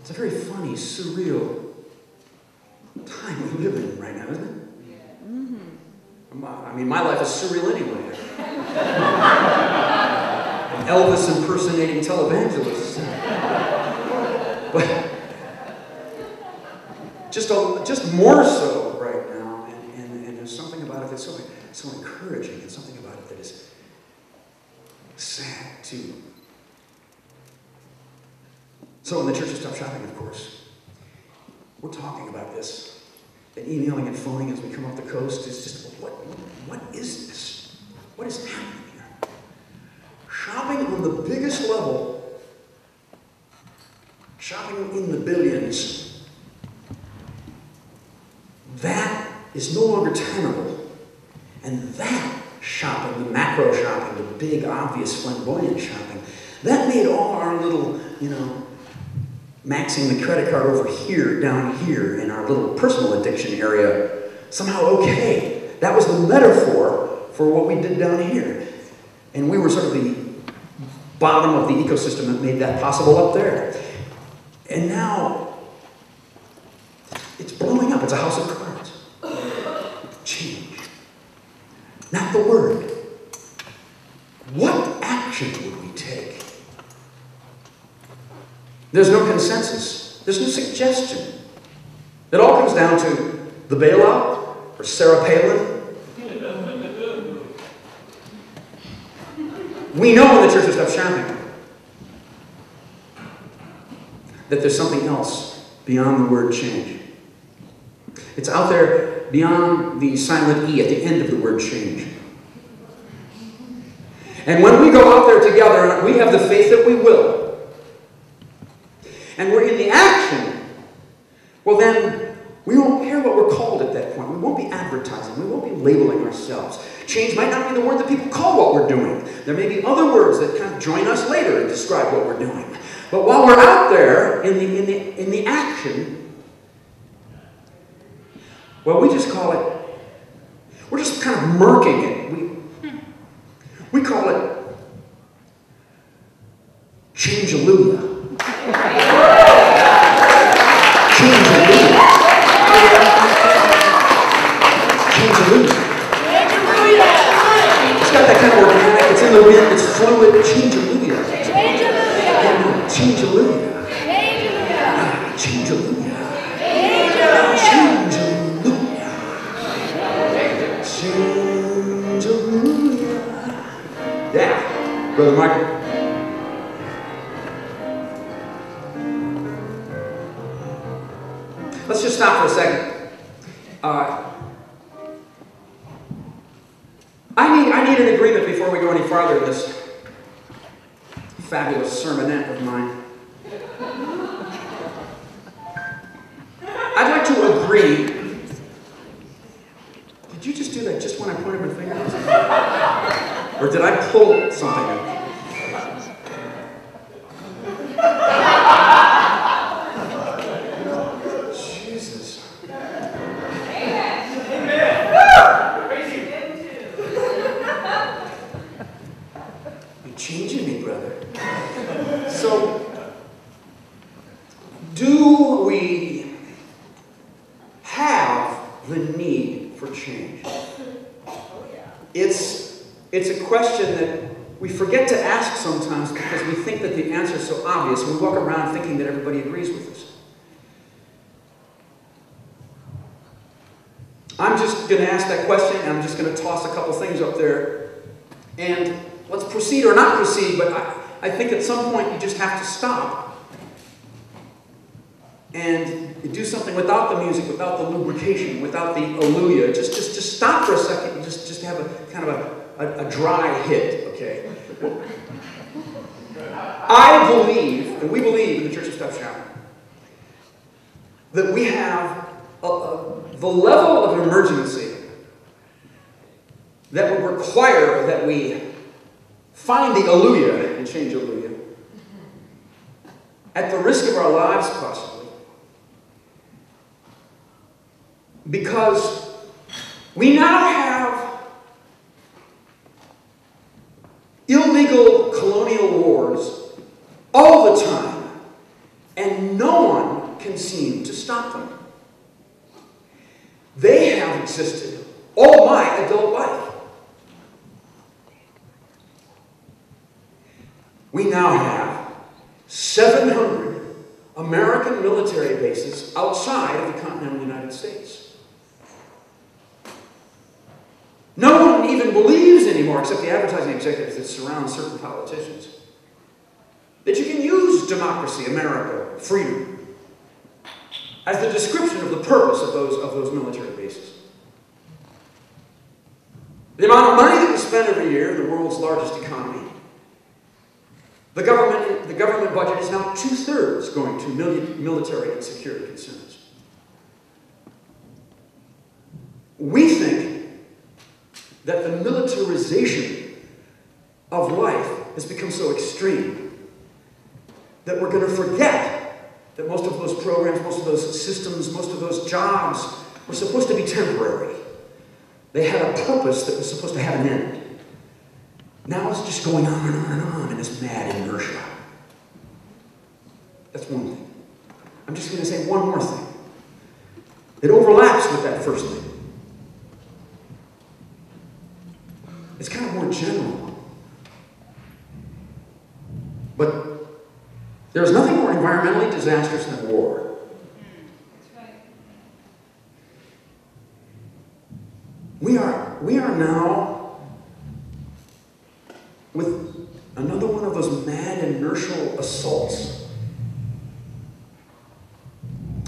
It's a very funny, surreal time we live in right now, isn't it? I mean, my life is surreal anyway. An Elvis impersonating televangelist. But just more so right now, and there's something about it that's so encouraging, and something about it that is sad too. So in the Church of Stop Shopping, of course, we're talking about this. And emailing and phoning as we come off the coast is just, what is this? What is happening here? Shopping on the biggest level, shopping in the billions, that is no longer tenable. And that shopping, the macro shopping, the big, obvious, flamboyant shopping, that made all our little, maxing the credit card over here, down here, in our little personal addiction area, somehow okay. That was the metaphor for what we did down here. And we were sort of the bottom of the ecosystem that made that possible up there. And now, it's blowing up. It's a house of cards. Change. Not the word. What action would we take? There's no consensus. There's no suggestion. It all comes down to the bailout or Sarah Palin. We know in the Church of Stop Shopping that there's something else beyond the word change. It's out there beyond the silent E at the end of the word change. And when we go out there together, we have the faith that we will, and we're in the action, well then, we won't care what we're called at that point. We won't be advertising. We won't be labeling ourselves. Change might not be the word that people call what we're doing. There may be other words that kind of join us later and describe what we're doing. But while we're out there in the action, well, we just call it, we're just kind of murking it. We call it Changehalleujah. Changehalleujah. Changehalleujah. It's got that kind of organic, it's in the wind, it's fluid. Changehalleujah. Changehalleujah. Changehalleujah. Changehalleujah. Changehalleujah. Yeah. Brother Michael. Let's just stop for a second. I need an agreement before we go any farther in this fabulous sermonette of mine. I'd like to agree. Did you just do that just when I pointed my finger? Or did I pull something? Changing me, brother. So, do we have the need for change? It's a question that we forget to ask sometimes because we think that the answer is so obvious. We walk around thinking that everybody agrees with us. I'm just going to ask that question, and I'm just going to toss a couple things up there. And let's proceed or not proceed, but I think at some point you just have to stop and do something without the music, without the lubrication, without the alleluia. Just stop for a second and just have a kind of a dry hit, okay? I believe, and we believe in the Church of Stop Shopping, that we have the level of emergency that would require that we find the alleluia and Changehalleujah at the risk of our lives, possibly, because we now have illegal colonial wars all the time, and no one can seem to stop them. They have existed all my adult life. We now have 700 American military bases outside of the continental United States. No one even believes anymore, except the advertising executives that surround certain politicians, that you can use democracy, America, freedom, as the description of the purpose of those military bases. The amount of money that we spend every year in the world's largest economy, the government budget is now 2/3 going to military and security concerns. We think that the militarization of life has become so extreme that we're going to forget that most of those programs, most of those systems, most of those jobs were supposed to be temporary. They had a purpose that was supposed to have an end. Now it's just going on and on and on in this mad inertia. That's one thing. I'm just going to say one more thing. It overlaps with that first thing. It's kind of more general. But there's nothing more environmentally disastrous than war. That's right. We are now with another one of those mad inertial assaults.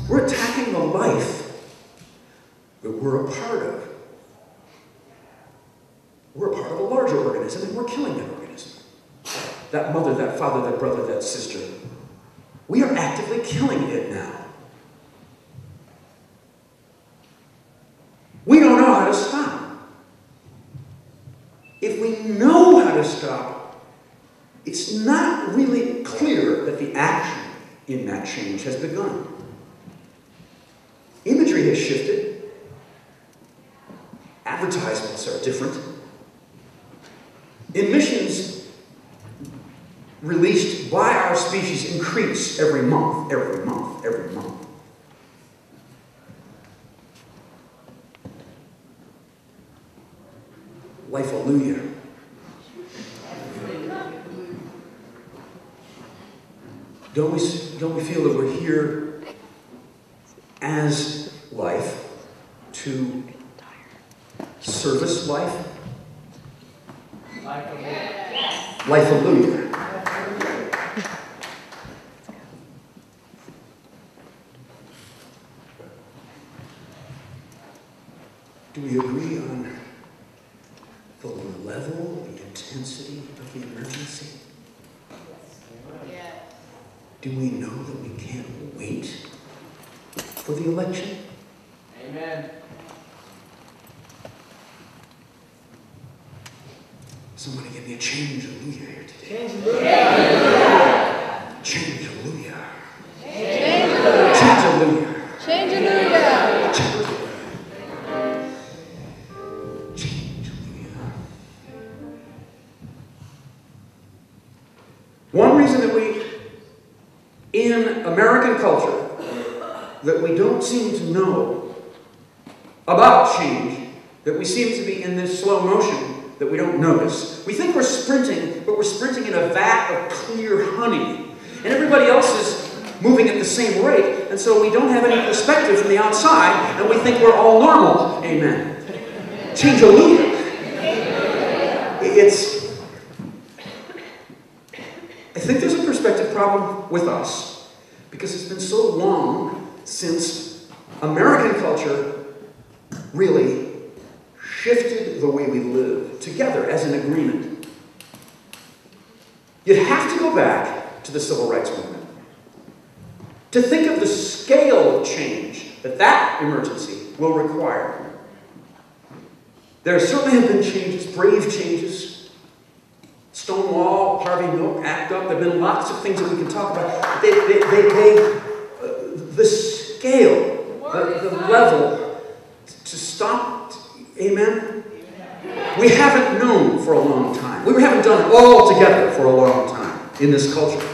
We're attacking the life that we're a part of. We're a part of a larger organism, and we're killing that organism. That mother, that father, that brother, that sister. We are actively killing it now. We don't know how to stop. If we know how to stop, it's not really clear that the action in that change has begun. Imagery has shifted. Advertisements are different. Emissions released by our species increase every month, every month, every month. Life-alleluia. Don't we feel that we're here as life to service life? Life-alleluia. Do we agree on the level, the intensity of the emergency? Yes. Do we know that we can't wait for the election? Amen. Somebody give me a change-alleluia here today. Changehalleujah. Change-alleluia. Changehalleujah. Change-alleluia. Changehalleujah. Change-alleluia. One reason that we, in American culture, that we don't seem to know about change, that we seem to be in this slow motion that we don't notice. We think we're sprinting, but we're sprinting in a vat of clear honey. And everybody else is moving at the same rate, and so we don't have any perspective from the outside, and we think we're all normal. Amen. Change-alleluia. I think there's a perspective problem with us, because it's been so long since American culture really shifted the way we live together as an agreement. You'd have to go back to the Civil Rights Movement to think of the scale of change that emergency will require. There certainly have been changes, brave changes. Stonewall, Harvey Milk, ACT UP, there have been lots of things that we can talk about. The scale, the level to stop, amen? We haven't known for a long time. We haven't done it all together for a long time in this culture.